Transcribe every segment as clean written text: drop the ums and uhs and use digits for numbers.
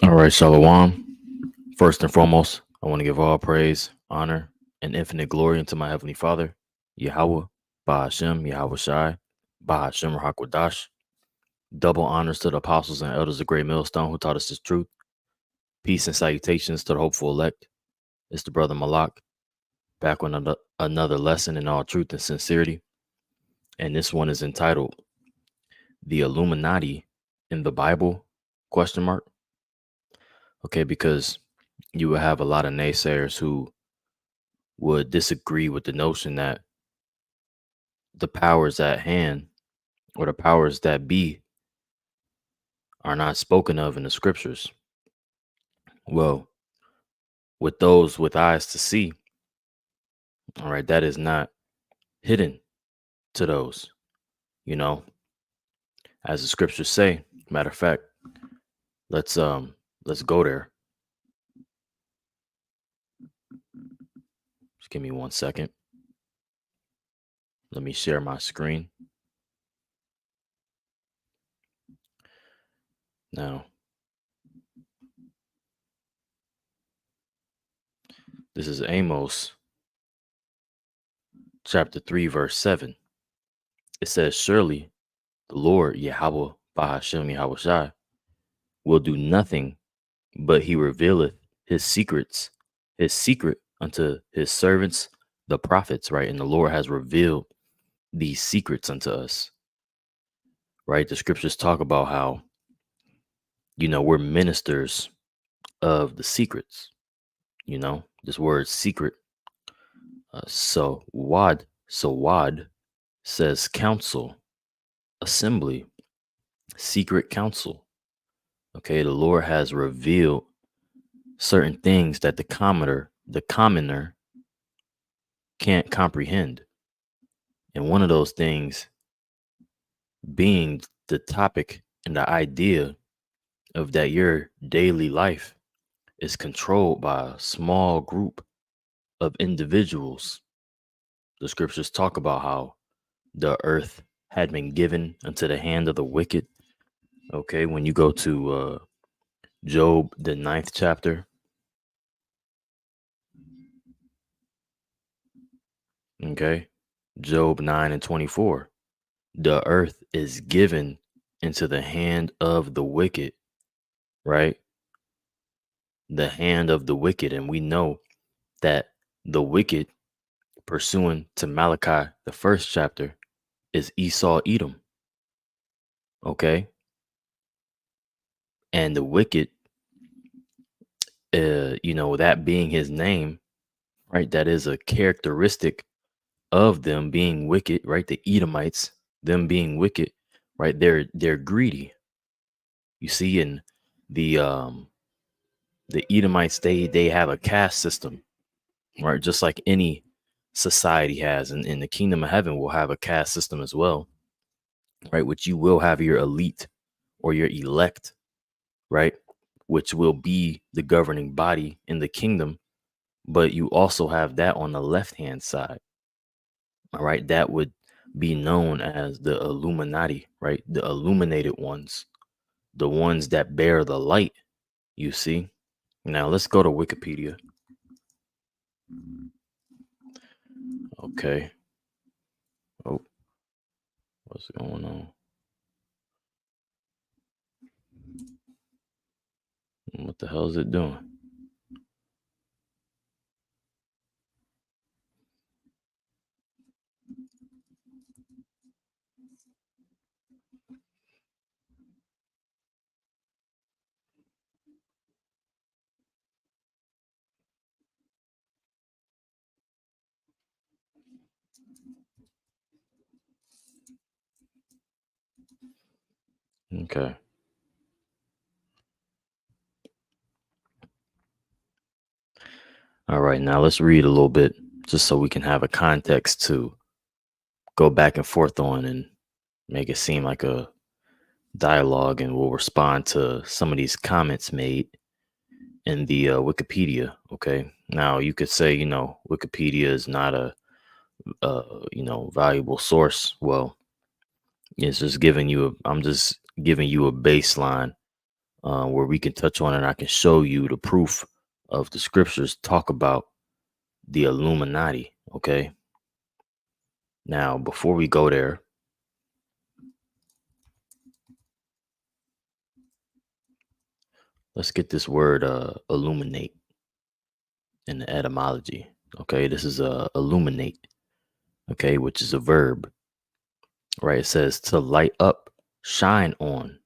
All right, Shalom. First and foremost, I want to give all praise, honor, and infinite glory unto my Heavenly Father, Yahweh, Bahashem, Yahweh Shai, Bahashem, Rahakwadash. Double honors to the apostles and elders of Great Millstone who taught us this truth. Peace and salutations to the hopeful elect. It's the brother Malak, back with another lesson in all truth and sincerity. And this one is entitled, The Illuminati in the Bible, question mark. Okay, because you will have a lot of naysayers who would disagree with the notion that the powers at hand or the powers that be are not spoken of in the scriptures. Well, with those with eyes to see, all right, that is not hidden to those, you know, as the scriptures say. Matter of fact, let's go there. Just give me 1 second. Let me share my screen. Now, this is Amos chapter 3, verse 7. It says, surely the Lord, Yahweh, Bahashem, Yahweh Shai, will do nothing, but he revealeth his secret unto his servants, the prophets, right? And the Lord has revealed these secrets unto us, right? The scriptures talk about how, we're ministers of the secrets, this word secret. So wad says council, assembly, secret council. Okay, the Lord has revealed certain things that the commoner can't comprehend. And one of those things being the topic and the idea of that your daily life is controlled by a small group of individuals. The scriptures talk about how the earth had been given unto the hand of the wicked. Okay, when you go to Job, the 9th chapter. Okay, Job 9:24. The earth is given into the hand of the wicked, right? The hand of the wicked. And we know that the wicked, pursuant to Malachi, the 1st chapter, is Esau, Edom. Okay. And the wicked, that being his name, right? That is a characteristic of them being wicked, right? The Edomites, them being wicked, right? They're greedy. You see, in the Edomites, they have a caste system, right? Just like any society has, and in the kingdom of heaven will have a caste system as well, right? Which you will have your elite or your elect, right? Which will be the governing body in the kingdom. But you also have that on the left-hand side. All right. That would be known as the Illuminati, right? The illuminated ones, the ones that bear the light, you see. Now let's go to Wikipedia. Okay. Oh, what's going on? What the hell is it doing? Okay. All right. Now let's read a little bit just so we can have a context to go back and forth on and make it seem like a dialogue, and we'll respond to some of these comments made in the Wikipedia. Okay. Now you could say, Wikipedia is not a valuable source. Well, I'm just giving you a baseline where we can touch on, and I can show you the proof of the scriptures talk about the Illuminati. Okay. Now, before we go there, let's get this word illuminate in the etymology. Okay. This is illuminate. Okay. Which is a verb, right? It says to light up, shine on,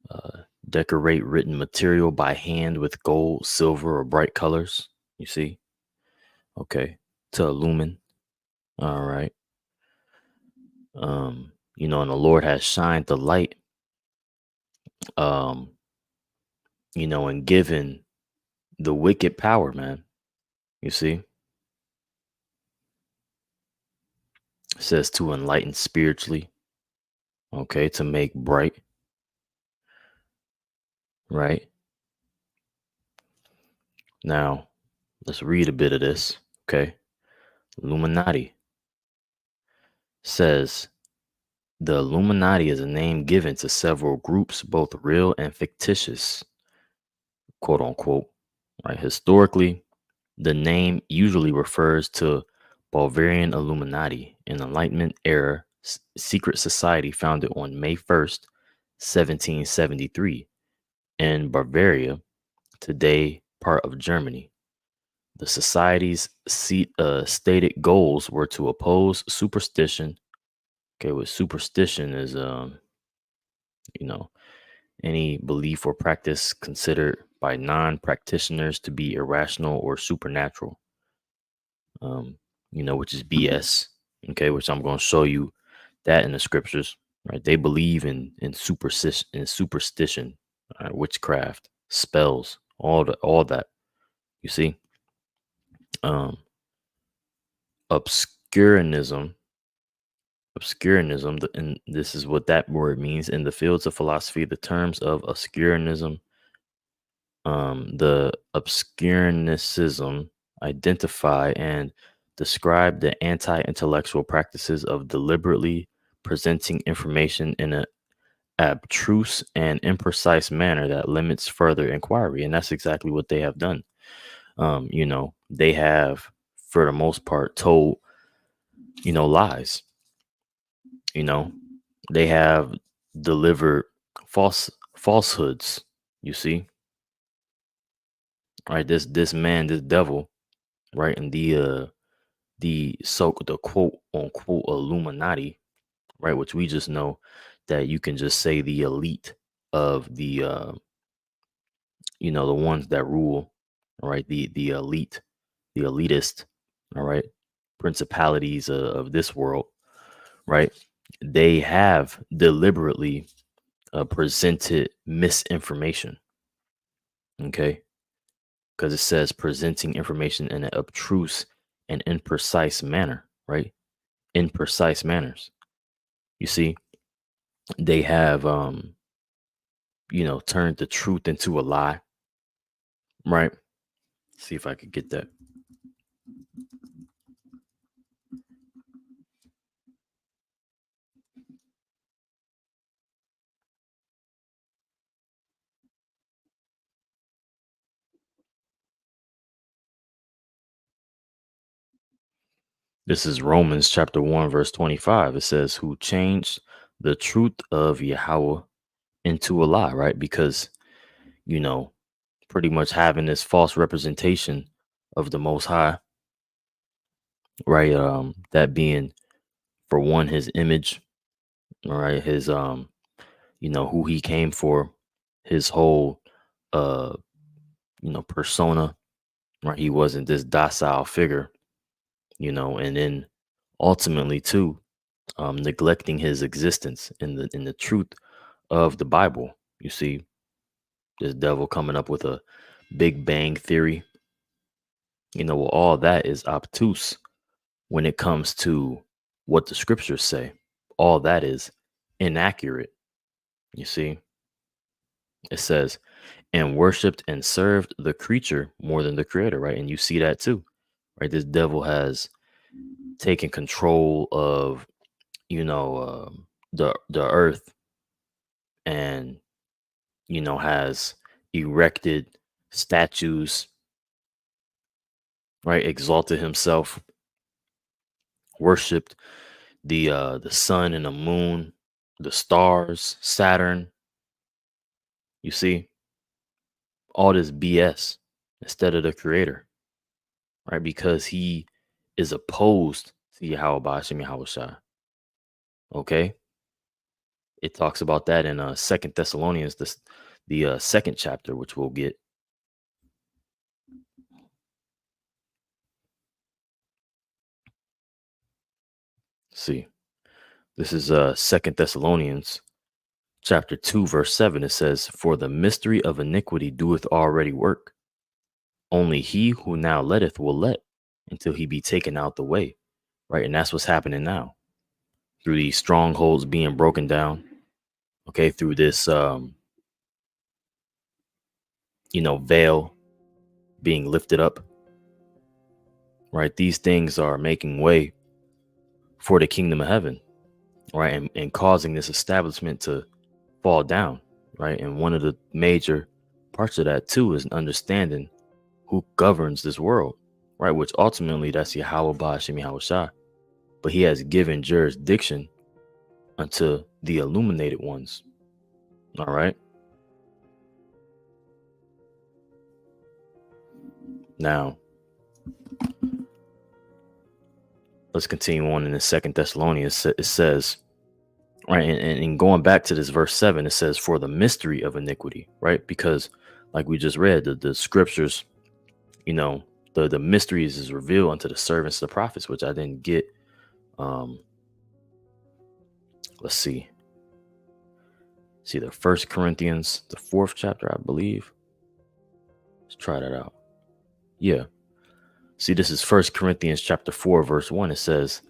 uh, decorate written material by hand with gold, silver, or bright colors. You see? Okay. To illumine. All right. And the Lord has shined the light, um, and given the wicked power, man. You see? It says to enlighten spiritually, okay, to make bright, right? Now, let's read a bit of this, okay? Illuminati says the Illuminati is a name given to several groups, both real and fictitious, quote unquote, right? Historically, the name usually refers to Bavarian Illuminati, an Enlightenment era secret society founded on May 1st, 1773, in Bavaria, today part of Germany. The society's stated goals were to oppose superstition. Okay, what superstition is, you know, any belief or practice considered by non-practitioners to be irrational or supernatural. um, which is BS. Okay, which I'm going to show you that in the scriptures. Right, they believe in superstition, witchcraft, spells, all that. You see, um, obscurantism, and this is what that word means in the fields of philosophy. The terms of obscurantism, the obscuranticism identify and describe the anti-intellectual practices of deliberately presenting information in an abstruse and imprecise manner that limits further inquiry. And that's exactly what they have done. They have, for the most part, told, lies. You know, they have delivered falsehoods. You see, right? This man, this devil, right? And the quote unquote Illuminati, right? Which we just know that you can just say the elite of the ones that rule, right? The elite, the elitist, all right, principalities of this world, right? They have deliberately presented misinformation, okay? Because it says presenting information in an obtruse and imprecise manner, right? Imprecise manners. You see, they have turned the truth into a lie, right? See if I could get that. This is Romans chapter 1, verse 25. It says, who changed the truth of Yahweh into a lie, right? Because, you know, pretty much having this false representation of the Most High, right? That being, for one, his image, all right, his who he came for, his whole uh persona, right? He wasn't this docile figure, and then ultimately too, neglecting his existence in the truth of the Bible. You see, this devil coming up with a Big Bang theory, well, all that is obtuse when it comes to what the scriptures say. All that is inaccurate. You see, it says, and worshiped and served the creature more than the creator, right? And you see that too, right? This devil has taken control of, the earth, and has erected statues, right? Exalted himself, worshipped the sun and the moon, the stars, Saturn. You see, all this BS instead of the creator, right? Because he is opposed to Yahweh Bashim Yahweh Shai. Okay. It talks about that in Second Thessalonians, the second chapter, which we'll get. See, this is Second Thessalonians chapter 2, verse 7. It says, "For the mystery of iniquity doeth already work. Only he who now letteth will let until he be taken out the way." Right. And that's what's happening now through these strongholds being broken down. Okay. Through this, veil being lifted up. Right. These things are making way for the kingdom of heaven. Right. And causing this establishment to fall down. Right. And one of the major parts of that, too, is understanding who governs this world. Right. Which ultimately that's Yahweh Ba'ashem Yahweh Shai. But he has given jurisdiction unto the illuminated ones. All right. Now, let's continue on in the Second Thessalonians. It says, right, and going back to this verse 7, it says, "For the mystery of iniquity," right? Because, like we just read, the scriptures, the mysteries is revealed unto the servants, the prophets, which I didn't get. Let's see. See the First Corinthians, the 4th chapter, I believe. Let's try that out. Yeah. See, this is First Corinthians chapter 4, verse 1. It says,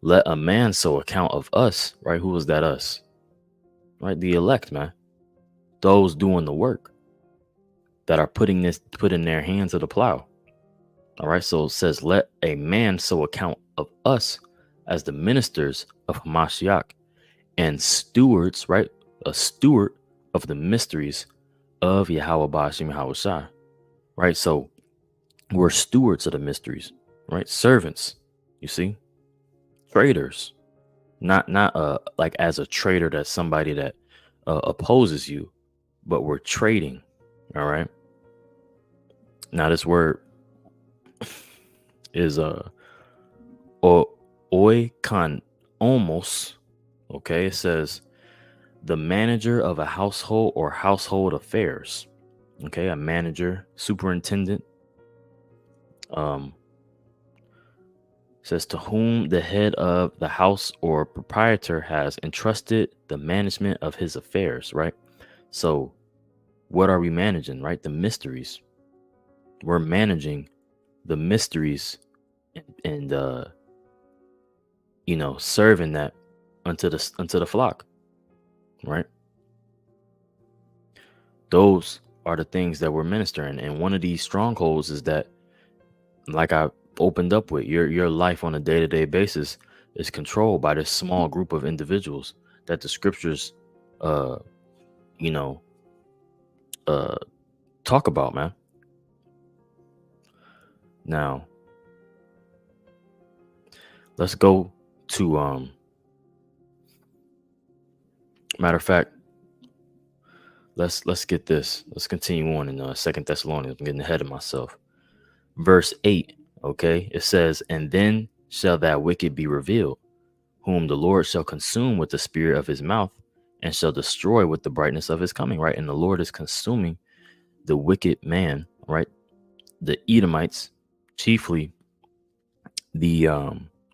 "Let a man so account of us," right? Who was that us? Right? The elect, man. Those doing the work that are putting their hands to the plow. All right. So it says, "Let a man so account of us as the ministers of Hamashiach and stewards," right? A steward of the mysteries of Yahweh Bashim Yahweh Shai. Right. So we're stewards of the mysteries, right? Servants, you see, traders, not like as a trader, that's somebody that opposes you, but we're trading. All right. Now this word is oikon almost. Okay. It says the manager of a household or household affairs. Okay. A manager, superintendent. Says, "To whom the head of the house or proprietor has entrusted the management of his affairs," right? So what are we managing, right? The mysteries. We're managing the mysteries and serving that unto the flock, right? Those are the things that we're ministering. And one of these strongholds is that, like I opened up with, your life on a day-to-day basis is controlled by this small group of individuals that the scriptures you know talk about, man. Now let's go to matter of fact, let's get this. Let's continue on in Second Thessalonians. I'm getting ahead of myself. Verse 8. Okay, it says, "And then shall that wicked be revealed, whom the Lord shall consume with the spirit of his mouth, and shall destroy with the brightness of his coming." Right. And the Lord is consuming the wicked man, right? The Edomites, chiefly the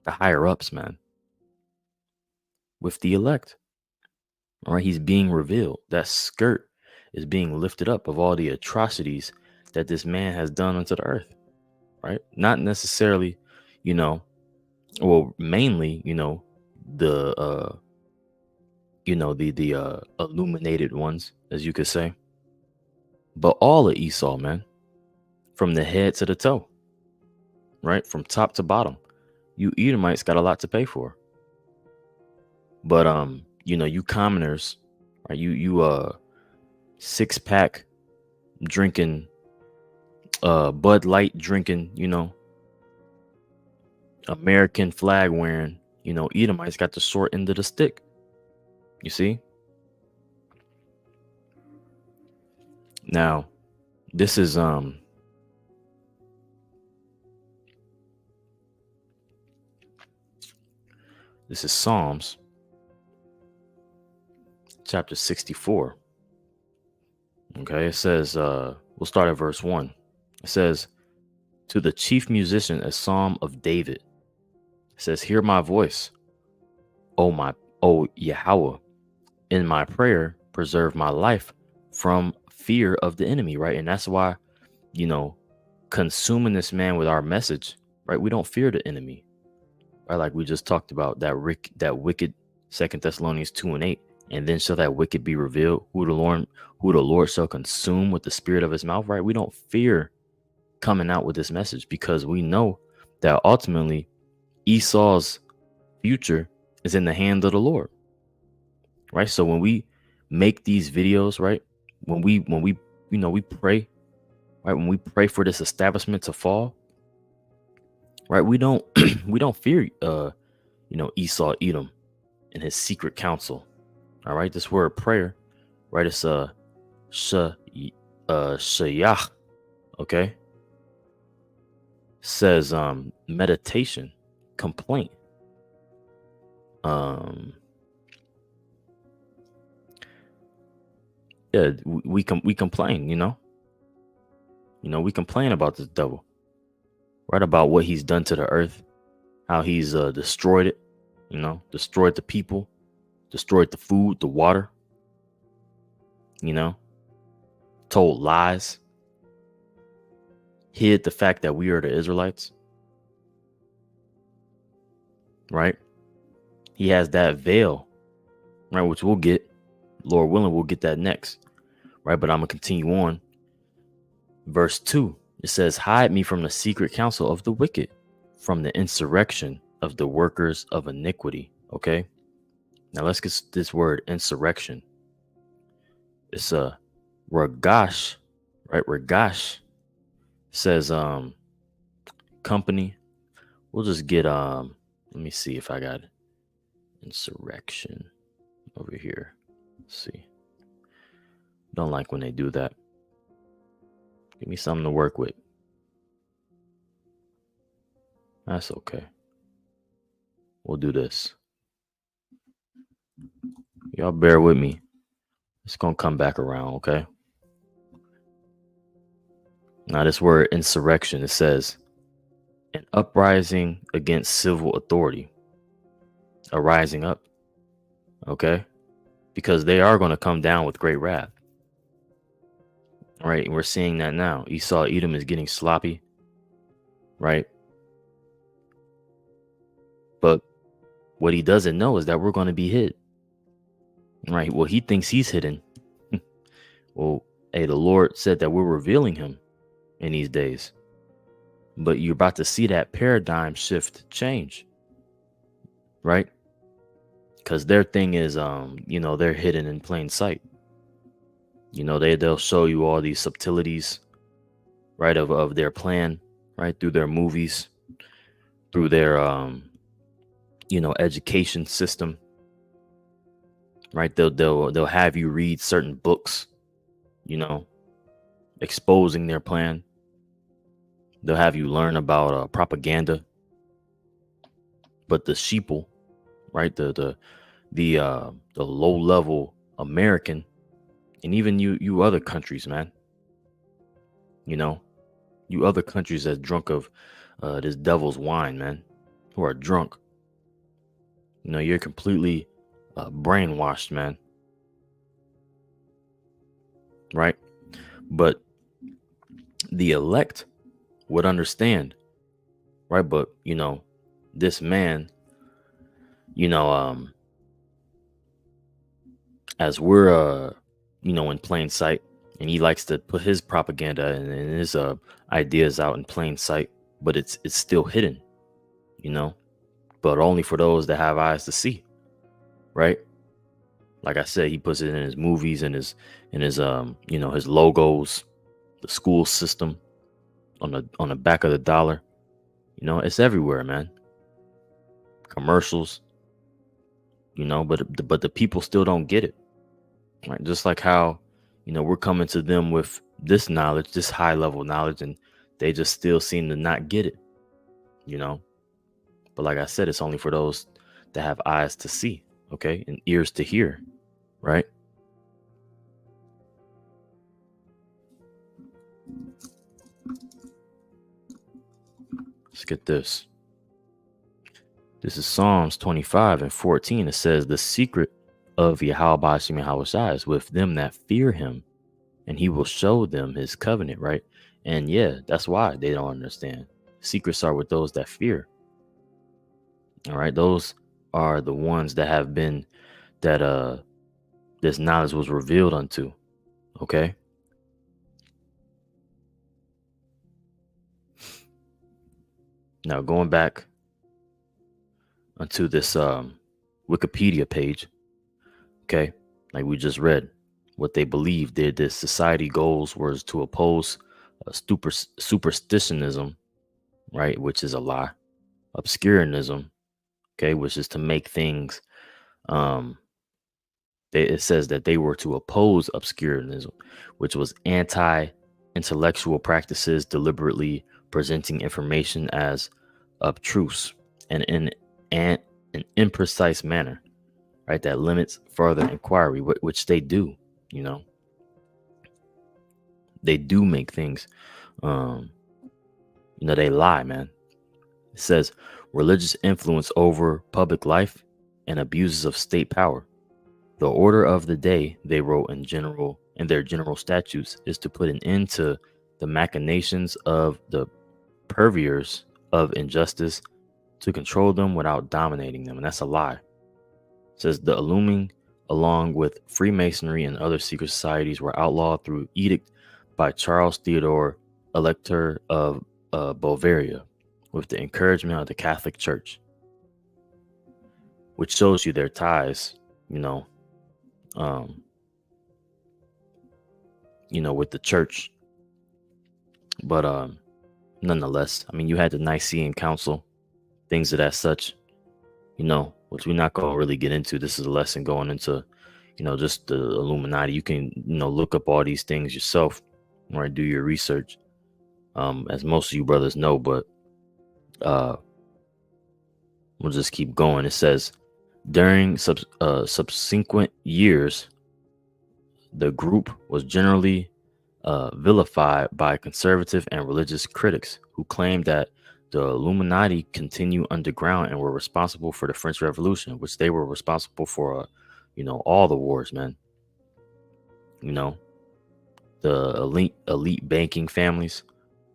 higher ups, man, with the elect. All right. He's being revealed. That skirt is being lifted up of all the atrocities that this man has done unto the earth. Right. Not necessarily, well, mainly, the the illuminated ones, as you could say, but all of Esau, man, from the head to the toe, right? From top to bottom. You Edomites got a lot to pay for. But you commoners, right? You six-pack drinking, Bud Light drinking, American flag wearing, Edomites got the short end of the stick. You see? Now, this is Psalms chapter 64. Okay, it says, we'll start at verse 1. It says, to the chief musician, a psalm of David. It says, hear my voice, O Yahweh, in my prayer, preserve my life from fear of the enemy, right? And that's why, consuming this man with our message, right? We don't fear the enemy, right? Like we just talked about that wicked 2 Thessalonians 2:8, and then shall that wicked be revealed, who the Lord shall consume with the spirit of his mouth, right? We don't fear coming out with this message because we know that ultimately Esau's future is in the hand of the Lord, right? So when we make these videos, right, when we we pray, right, when we pray for this establishment to fall, right, we don't we don't fear Esau Edom and his secret counsel. All right, this word prayer, right, it's shayach, okay, says meditation, complaint, yeah, we complain, we complain about this devil, right, about what he's done to the earth, how he's destroyed it, destroyed the people, destroyed the food, the water, told lies, hid the fact that we are the Israelites, right? He has that veil, right, which we'll get, Lord willing, we'll get that next, right? But I'm gonna continue on. Verse 2, it says, hide me from the secret counsel of the wicked, from the insurrection of the workers of iniquity. Okay, now let's get this word insurrection. It's a ragash, right? Ragash says company. We'll just get let me see if I got insurrection over here. Let's see. Don't like when they do that. Give me something to work with. That's okay. We'll do this. Y'all bear with me. It's gonna come back around, okay? Now this word insurrection, it says an uprising against civil authority. A rising up. Okay? Because they are going to come down with great wrath. Right? And we're seeing that now. Esau Edom is getting sloppy. Right? But what he doesn't know is that we're going to be hid. Right? Well, he thinks he's hidden. Well, hey, the Lord said that we're revealing him in these days. But you're about to see that paradigm shift change. Right? Because their thing is, they're hidden in plain sight. They'll show you all these subtleties, right, of their plan, right, through their movies, through their, education system, right. They'll have you read certain books, exposing their plan. They'll have you learn about propaganda. But the sheeple, right, the low level American, and even you other countries, man, you other countries that's drunk of this devil's wine, man, who are drunk, you're completely brainwashed, man, right? But the elect would understand, right? But this man, as we're in plain sight, and he likes to put his propaganda and his ideas out in plain sight, but it's still hidden, but only for those that have eyes to see, right? Like I said, he puts it in his movies and his his logos, the school system on the back of the dollar. It's everywhere, man. Commercials, but the people still don't get it. Right? Just like how, we're coming to them with this knowledge, this high level knowledge, and they just still seem to not get it, you know. But like I said, it's only for those that have eyes to see, okay, and ears to hear, right? Let's get this. This is Psalms 25:14. It says, "The secret of Yahweh Bashim Yahushai is with them that fear him, and he will show them his covenant," right? And yeah, that's why they don't understand. Secrets are with those that fear. All right. Those are the ones that have been that this knowledge was revealed unto. Okay. Now going back onto this Wikipedia page, okay, like we just read, what they believed this society goals was to oppose superstitionism, right, which is a lie, obscurantism, okay, which is to make things it says that they were to oppose obscurantism, which was anti-intellectual practices deliberately presenting information as obtruse and in an imprecise manner, right? That limits further inquiry, which they do. You know, they do make things. Um, they lie, man. It says religious influence over public life and abuses of state power. The order of the day, they wrote in their general statutes, is to put an end to the machinations of the purveyors of injustice, to control them without dominating them. And that's a lie. It says the Illuminati, along with Freemasonry and other secret societies, were outlawed through edict by Charles Theodore, Elector of Bavaria, with the encouragement of the Catholic Church, which shows you their ties, um, with the church. But nonetheless, I mean, you had the Nicene Council, things of that such, which we're not going to really get into. This is a lesson going into, just the Illuminati. You can, look up all these things yourself, right? Do your research, as most of you brothers know. But we'll just keep going. It says, during subsequent years, the group was generally vilified by conservative and religious critics who claimed that the Illuminati continue underground and were responsible for the French Revolution, which they were responsible for, all the wars, man. The elite banking families,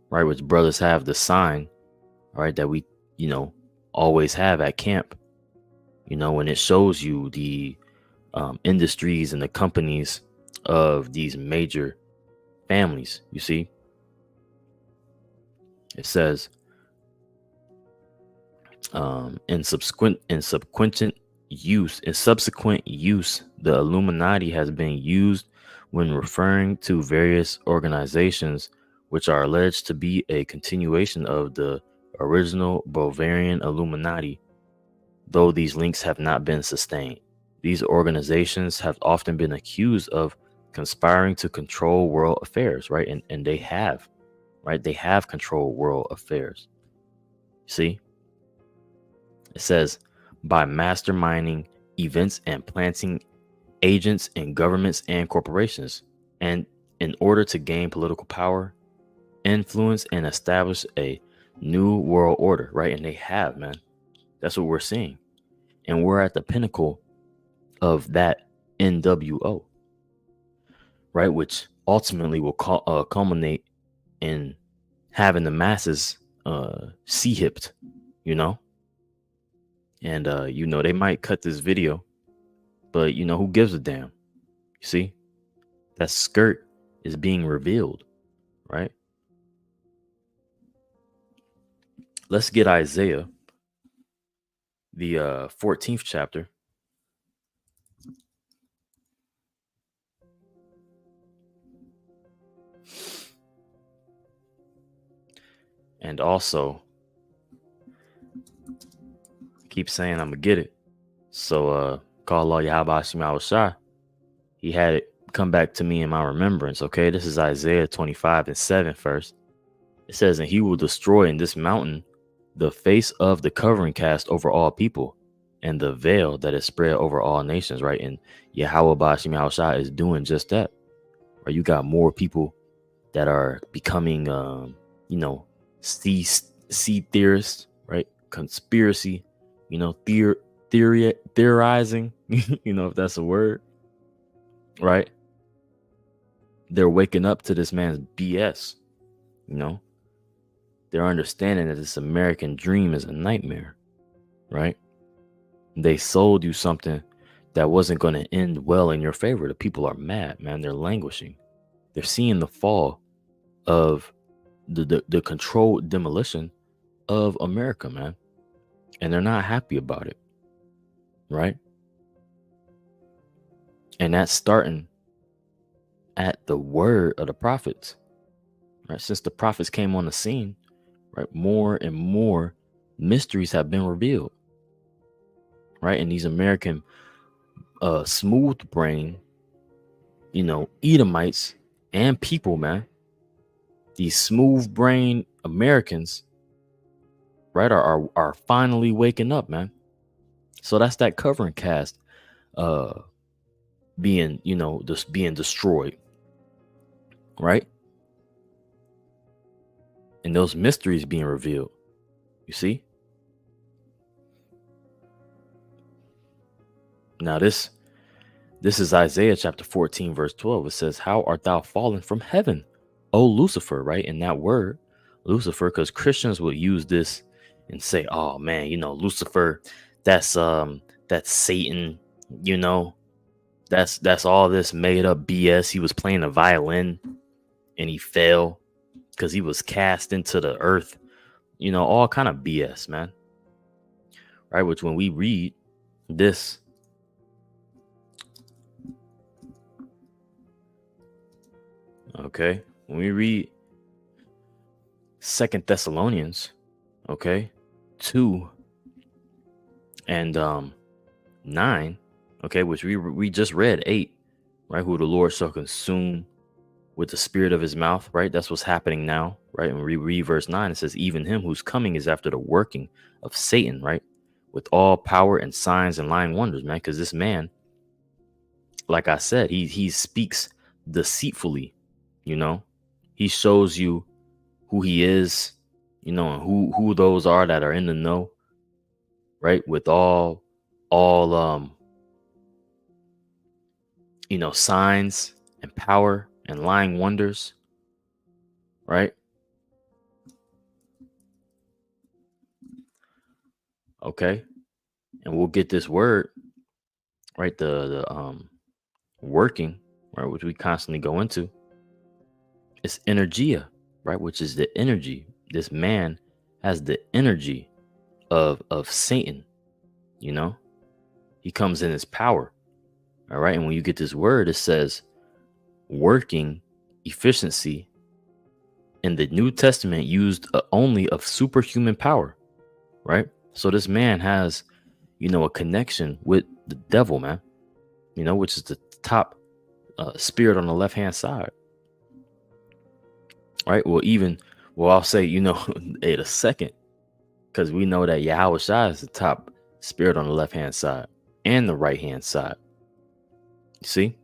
right? Which brothers have the sign, right, that we, always have at camp, and it shows you the industries and the companies of these major families. You see, it says in subsequent use, the Illuminati has been used when referring to various organizations which are alleged to be a continuation of the original Bavarian Illuminati, though these links have not been sustained. These organizations have often been accused of conspiring to control world affairs, right? And they have, right? They have controlled world affairs. See? It says, by masterminding events and planting agents in governments and corporations, and in order to gain political power, influence, and establish a new world order, right? And they have, man. That's what we're seeing. And we're at the pinnacle of that NWO, right? Which ultimately will culminate in having the masses see-hipped, And, they might cut this video, but, who gives a damn? You see, that skirt is being revealed, right? Let's get Isaiah, the 14th chapter. And also keep saying I'm gonna get it. So call Allah Yahweh Shema Shai. He had it come back to me in my remembrance. Okay, this is Isaiah 25:7 first. It says, and he will destroy in this mountain the face of the covering cast over all people, and the veil that is spread over all nations, right? And Yahweh Bashim Yahushua is doing just that. Right? You got more people that are becoming, sea theorists, right? Conspiracy, theorizing, if that's a word, right? They're waking up to this man's BS, They're understanding that this American dream is a nightmare, right? They sold you something that wasn't going to end well in your favor. The people are mad, man. They're languishing. They're seeing the fall of the controlled demolition of America, man. And they're not happy about it, right? And that's starting at the word of the prophets, right? Since the prophets came on the scene, right, more and more mysteries have been revealed, right? And these American smooth brain, Edomites and people, man, these smooth brain Americans, right, are finally waking up, man. So that's that covering cast being destroyed, right? And those mysteries being revealed. You see? Now this is Isaiah chapter 14, verse 12. It says, how art thou fallen from heaven, O Lucifer, right? And that word, Lucifer, because Christians will use this and say, oh man, Lucifer, that's Satan, that's all this made up BS. He was playing a violin and he fell because he was cast into the earth, all kind of BS, man. Right? Which when we read this, okay, when we read 2 Thessalonians, okay, 2 and 9, okay, which we just read 8, right? Who the Lord shall consume with the spirit of his mouth, right? That's what's happening now, right? When we read verse 9, it says, even him whose coming is after the working of Satan, right? With all power and signs and lying wonders, man. Because this man, like I said, he speaks deceitfully, he shows you who he is, and who those are that are in the know, right? With all signs and power and lying wonders, right? Okay. And we'll get this word, right? The working, right, which we constantly go into. It's energia, right? Which is the energy. This man has the energy of Satan, he comes in his power. All right. And when you get this word, it says working efficiency in the New Testament used only of superhuman power, right? So this man has, a connection with the devil, man, which is the top spirit on the left-hand side, right? I'll say, in a second, because we know that Yahweh Shai is the top spirit on the left-hand side and the right-hand side. You see?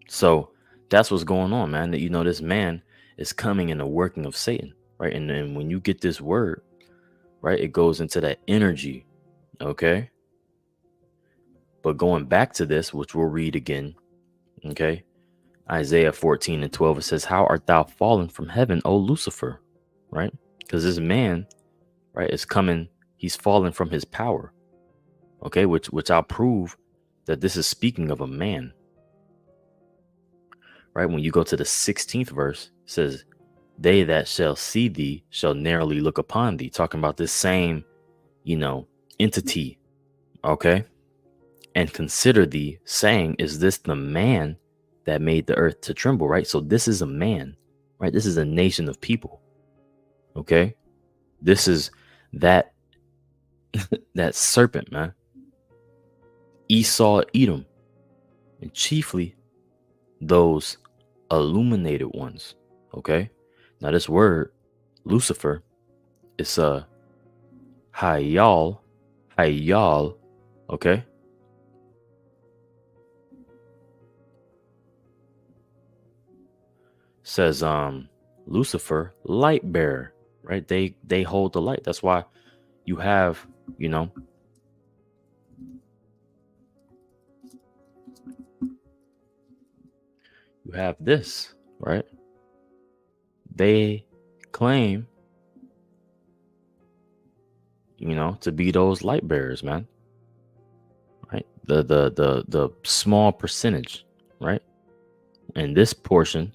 So that's what's going on, man. That, this man is coming in the working of Satan, right? And then when you get this word, right, it goes into that energy, okay? But going back to this, which we'll read again, okay? Isaiah 14 and 12, it says, how art thou fallen from heaven, O Lucifer, right? Because this man, right, is coming, he's fallen from his power, okay? Which I'll prove that this is speaking of a man, right? When you go to the 16th verse, it says, they that shall see thee shall narrowly look upon thee, talking about this same, entity, okay? And consider thee, saying, is this the man that made the earth to tremble, right? So this is a man, right? This is a nation of people. Okay. This is that that serpent, man. Esau, Edom, and chiefly those illuminated ones. Okay. Now this word, Lucifer, it's a hayal, hayal. Okay. Says Lucifer, light bearer, right? They hold the light. That's why you have, you know, you have this, right? They claim, to be those light bearers, man. Right? The small percentage, right? And this portion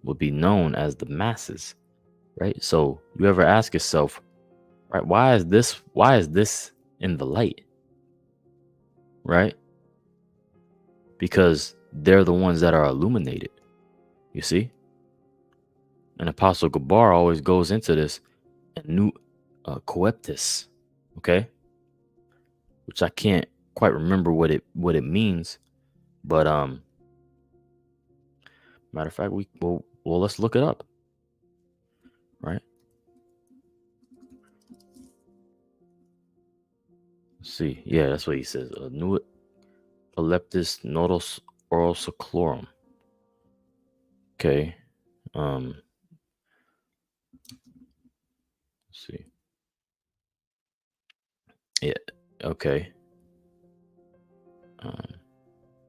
would be known as the masses, right? So you ever ask yourself, right, why is this in the light? Right? Because they're the ones that are illuminated. You see? And Apostle Gabar always goes into this new coeptus, okay? Which I can't quite remember what it means, but matter of fact, let's look it up, right? Let's see, yeah, that's what he says. New coeptus nodus orosiclorum. Okay, let's see, yeah, okay,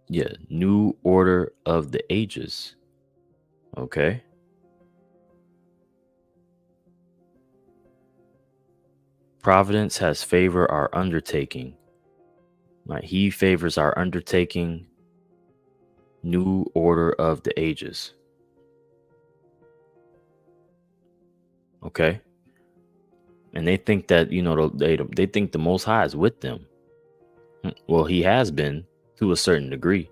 yeah, new order of the ages. Okay. Providence has favored our undertaking. Right? He favors our undertaking. New order of the ages. Okay. And they think that, they think the Most High is with them. Well, he has been to a certain degree,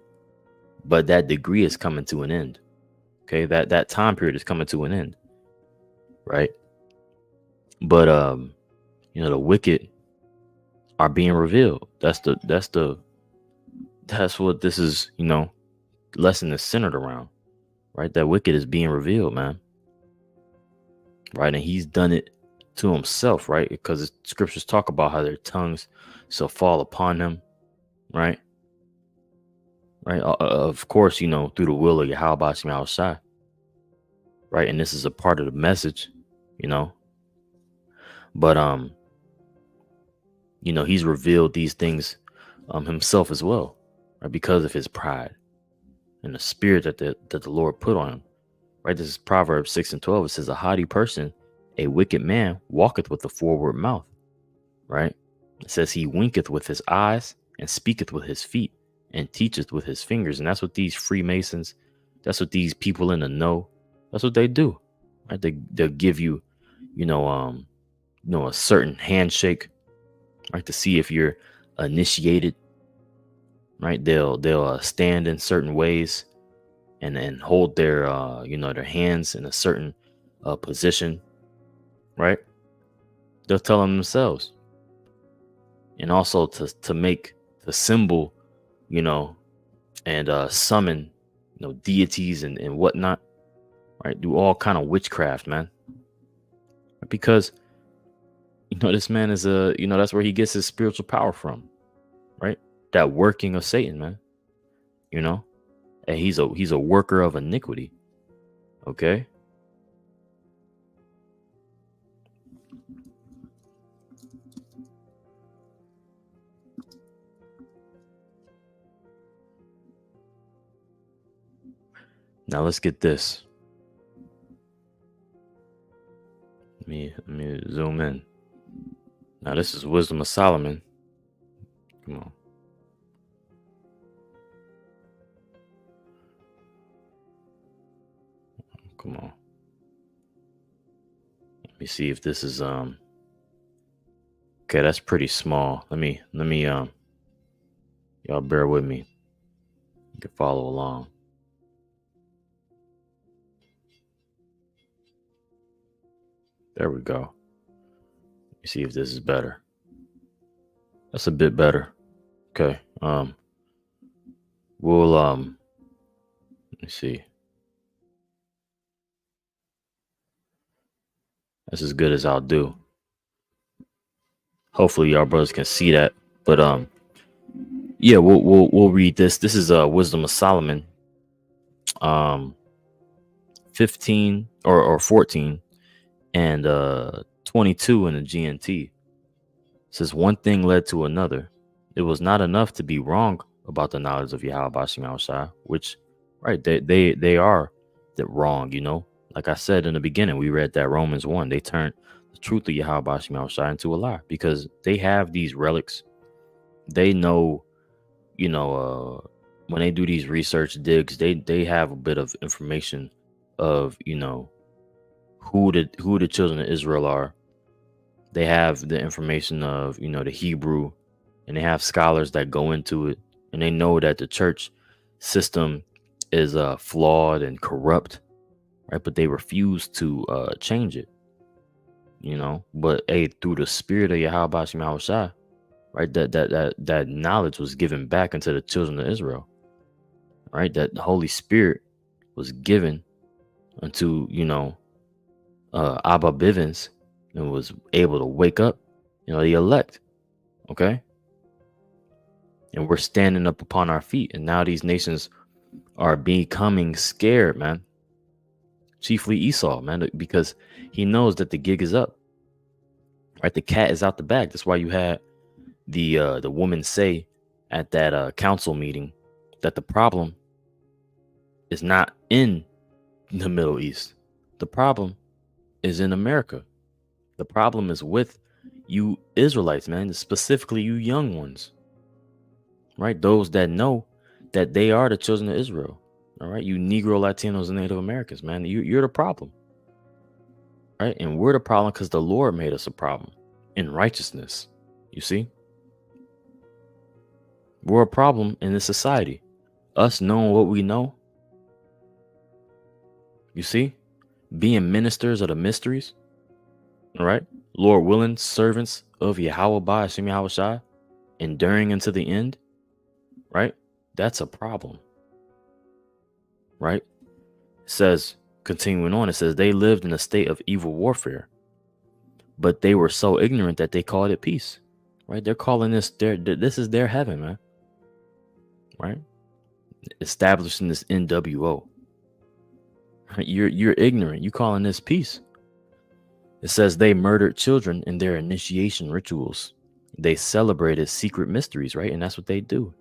but that degree is coming to an end. Okay. That time period is coming to an end. Right. But, the wicked are being revealed. That's what this is, lesson is centered around, right? That wicked is being revealed, man. Right. And he's done it to himself, right? Because the scriptures talk about how their tongues shall fall upon him, right? Right. Of course, through the will of Yahweh Shai, right? And this is a part of the message, but, he's revealed these things himself as well, right? Because of his pride and the spirit that the Lord put on him. Right. This is Proverbs 6:12. It says, a haughty person, a wicked man, walketh with a forward mouth. Right. It says he winketh with his eyes and speaketh with his feet and teacheth with his fingers. And that's what these Freemasons, that's what these people in the know, that's what they do. Right. They'll give you, a certain handshake, right, to see if you're initiated. Right. They'll stand in certain ways and hold their their hands in a certain position, right? They'll tell them themselves, and also to make the symbol, and summon, deities and whatnot, right? Do all kind of witchcraft, man, because this man is that's where he gets his spiritual power from, right? That working of Satan, man, and he's a worker of iniquity. Okay. Now let's get this. Let me zoom in. Now this is Wisdom of Solomon. Come on. Come on. Let me see if this is okay, that's pretty small. Let me y'all bear with me. You can follow along. There we go. Let me see if this is better. That's a bit better. Okay. We'll let me see. That's as good as I'll do. Hopefully y'all brothers can see that. But yeah, we'll read this. This is Wisdom of Solomon, um 15 or 14 and 22 in the GNT. It says one thing led to another. It was not enough to be wrong about the knowledge of Yahweh Bashim Shai, which right they are that wrong, you know. Like I said in the beginning, we read that Romans 1. They turned the truth of Yahweh Bashim Shai into a lie because they have these relics. They know, you know, when they do these research digs, they have a bit of information of, you know, who the children of Israel are. They have the information of, you know, the Hebrew, and they have scholars that go into it, and they know that the church system is flawed and corrupt, right? But they refuse to change it, you know. But hey, through the spirit of Yahweh Bashim Yahushua, right? That knowledge was given back into the children of Israel, right? That the Holy Spirit was given unto, you know, Abba Bivens, and was able to wake up, you know, the elect. Okay. And we're standing up upon our feet. And now these nations are becoming scared, man. Chiefly Esau, man, because he knows that the gig is up. Right? The cat is out the bag. That's why you had the woman say at that council meeting that the problem is not in the Middle East. The problem is in America. The problem is with you Israelites, man, specifically you young ones, right? Those that know that they are the children of Israel, all right? You Negro, Latinos, and Native Americans, man, you're the problem, right? And we're the problem because the Lord made us a problem in righteousness. You see? We're a problem in this society. Us knowing what we know, you see? Being ministers of the mysteries, all right? Lord willing, servants of Yahweh Ba Hashem Yahweh Shai, enduring unto the end, right? That's a problem, right? It says, continuing on, it says they lived in a state of evil warfare, but they were so ignorant that they called it peace, right? They're calling this this is their heaven, man, right? Establishing this NWO. Right? You're ignorant. You calling this peace. It says they murdered children in their initiation rituals. They celebrated secret mysteries, right? And that's what they do.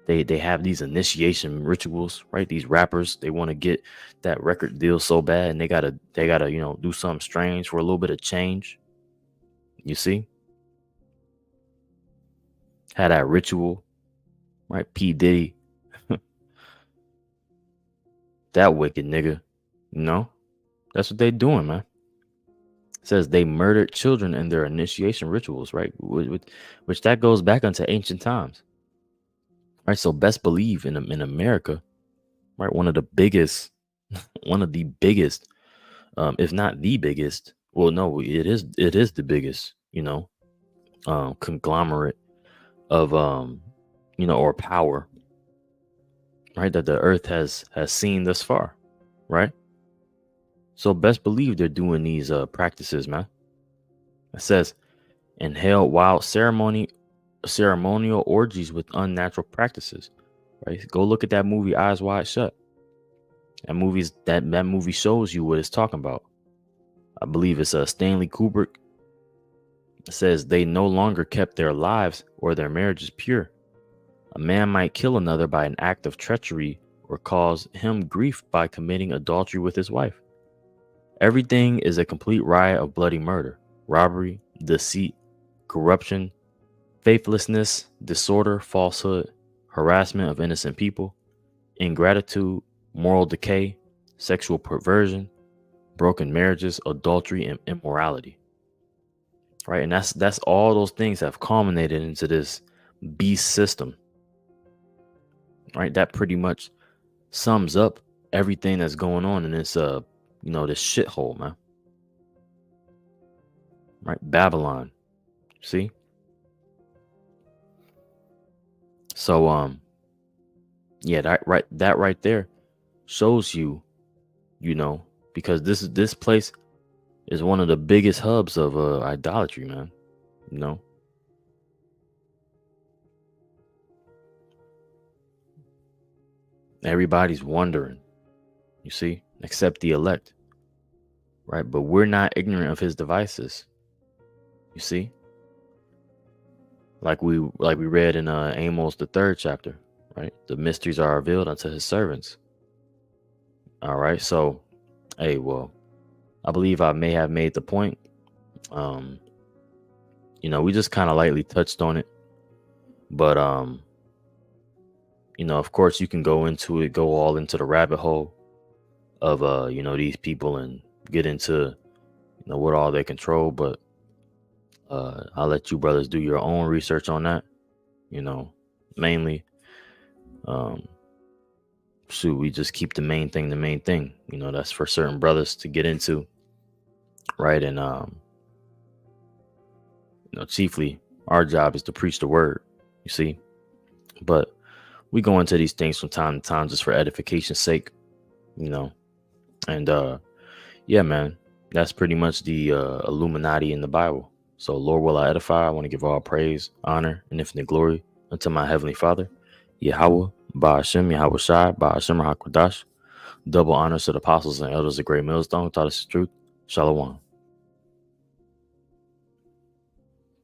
They have these initiation rituals, right? These rappers, they want to get that record deal so bad, and they gotta, you know, do something strange for a little bit of change. You see? Had that ritual, right? P. Diddy. That wicked nigga. You know? That's what they doing, man. It says they murdered children in their initiation rituals, right? Which that goes back into ancient times. Right. So best believe in America, right? One of the biggest, if not the biggest, well, no, it is the biggest, you know, conglomerate of you know, or power, right, that the earth has seen thus far, right? So best believe they're doing these practices, man. It says, and held wild ceremonial orgies with unnatural practices, right? Go look at that movie Eyes Wide Shut. That movie shows you what it's talking about. I believe it's Stanley Kubrick. It says they no longer kept their lives or their marriages pure. A man might kill another by an act of treachery or cause him grief by committing adultery with his wife. Everything is a complete riot of bloody murder, robbery, deceit, corruption, faithlessness, disorder, falsehood, harassment of innocent people, ingratitude, moral decay, sexual perversion, broken marriages, adultery, and immorality. Right? And that's all those things have culminated into this beast system. Right? That pretty much sums up everything that's going on in this you know, this shithole, man. right? Babylon. See? So yeah, that right there shows you, you know, because this place is one of the biggest hubs of idolatry, man. You know, everybody's wondering, you see, except the elect, right? But we're not ignorant of his devices, you see, like we read in Amos the 3rd chapter, right? The mysteries are revealed unto his servants. All right, so hey, well, I believe I may have made the point. Um, we just kind of lightly touched on it, but of course you can go all into the rabbit hole of these people and get into what all they control, but I'll let you brothers do your own research on that. Mainly, um we just keep the main thing the main thing. That's for certain brothers to get into, right? And chiefly our job is to preach the word, you see. But we go into these things from time to time just for edification's sake, and yeah, man, that's pretty much the Illuminati in the Bible. So Lord will I edify. I want to give all praise, honor, and infinite glory unto my heavenly Father, Yahweh, Ba'ashem, Yahweh Shai, Ba'ashem, Hakwadash. Double honors to the apostles and elders of Great Millstone who taught us the truth. Shalom.